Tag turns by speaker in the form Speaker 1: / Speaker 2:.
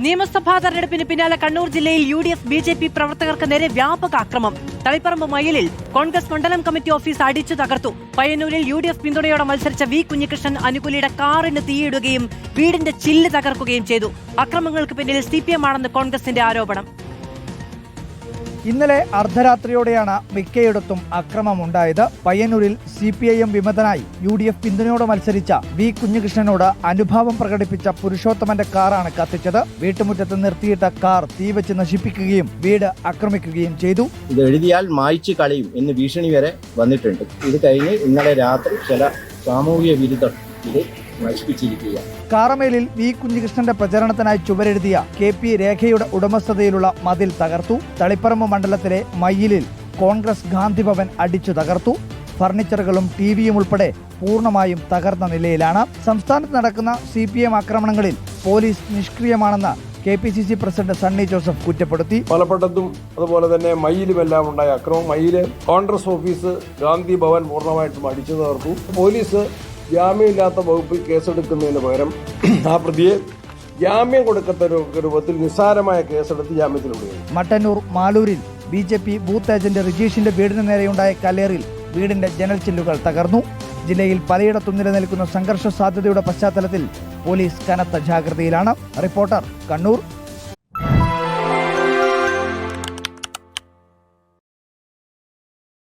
Speaker 1: നിയമസഭാ തെരഞ്ഞെടുപ്പിന് പിന്നാലെ കണ്ണൂർ ജില്ലയിൽ UDF BJP പ്രവർത്തകർക്ക് നേരെ വ്യാപക ആക്രമം. തളിപ്പറമ്പ് മയ്യിലിൽ കോൺഗ്രസ് മണ്ഡലം കമ്മിറ്റി ഓഫീസ് അടിച്ചു തകർത്തു. പയ്യന്നൂരിൽ UDF പിന്തുണയോടെ മത്സരിച്ച വി കുഞ്ഞികൃഷ്ണൻ അനുകൂലിയുടെ കാറിന് തീയിടുകയും വീടിന്റെ ചില്ല് തകർക്കുകയും ചെയ്തു. അക്രമങ്ങൾക്ക് പിന്നിൽ CPM ആണെന്ന് കോൺഗ്രസിന്റെ ആരോപണം.
Speaker 2: ഇന്നലെ അർദ്ധരാത്രിയോടെയാണ് മിക്കയിടത്തും അക്രമമുണ്ടായത്. പയ്യന്നൂരിൽ CPIM വിമതനായി UDF പിന്തുണയോടെ മത്സരിച്ച വി കുഞ്ഞികൃഷ്ണനോട് അനുഭാവം പ്രകടിപ്പിച്ച പുരുഷോത്തമന്റെ കാറാണ് കത്തിച്ചത്. വീട്ടുമുറ്റത്ത് നിർത്തിയിട്ട കാർ തീവച്ച് നശിപ്പിക്കുകയും വീട് ആക്രമിക്കുകയും ചെയ്തു.
Speaker 3: ഇത് എഴുതിയാൽ മായ്ച്ചു കളയും എന്ന് ഭീഷണി വരെ വന്നിട്ടുണ്ട്. ഇത് കഴിഞ്ഞ് ഇന്നലെ രാത്രി ചില സാമൂഹിക വിരുദ്ധർ ഇത് നശിപ്പിച്ചിരിക്കുക.
Speaker 2: കാറമേലിൽ വി കുഞ്ഞികൃഷ്ണന്റെ പ്രചരണത്തിനായി ചുവരെഴുതിയ KP രേഖയുടെ ഉടമസ്ഥതയിലുള്ള മതിൽ തകർത്തു. തളിപ്പറമ്പ് മണ്ഡലത്തിലെ മയ്യിലിൽ കോൺഗ്രസ് ഗാന്ധിഭവൻ അടിച്ചു തകർത്തു. ഫർണിച്ചറുകളും TVയും ഉൾപ്പെടെ പൂർണ്ണമായും തകർന്ന നിലയിലാണ്. സംസ്ഥാനത്ത് നടക്കുന്ന CPM ആക്രമണങ്ങളിൽ പോലീസ് നിഷ്ക്രിയമാണെന്ന് KPCC പ്രസിഡന്റ് സണ്ണി ജോസഫ് കുറ്റപ്പെടുത്തി.
Speaker 4: മലപ്പട്ടത്തും അതുപോലെ തന്നെ മയ്യിലുമെല്ലാം ഉണ്ടായ അക്രമം. മയ്യില് കോൺഗ്രസ് ഓഫീസ് ഗാന്ധി ഭവൻ പൂർണ്ണമായിട്ടും അടിച്ചു തകർത്തു. പോലീസ് ജാമ്യമില്ലാത്ത വകുപ്പിൽ കേസെടുക്കുന്നതിന് പകരം ആ പ്രതിയെ ജാമ്യം കൊടുക്കാത്ത രൂപത്തിൽ നിസ്സാരമായ കേസെടുത്ത് ജാമ്യത്തിൽ വിടുകയും.
Speaker 2: മട്ടന്നൂർ മാലൂരിൽ BJP ബൂത്ത് ഏജന്റ് റിജീഷിന്റെ വീടിന് നേരെയുണ്ടായ കല്ലേറിൽ വീടിന്റെ ജനൽ ചില്ലുകൾ തകർന്നു. ജില്ലയിൽ പലയിടത്തും നിലനിൽക്കുന്ന സംഘർഷ സാധ്യതയുടെ പശ്ചാത്തലത്തിൽ പോലീസ് കനത്ത ജാഗ്രതയിലാണ്. റിപ്പോർട്ടർ, കണ്ണൂർ.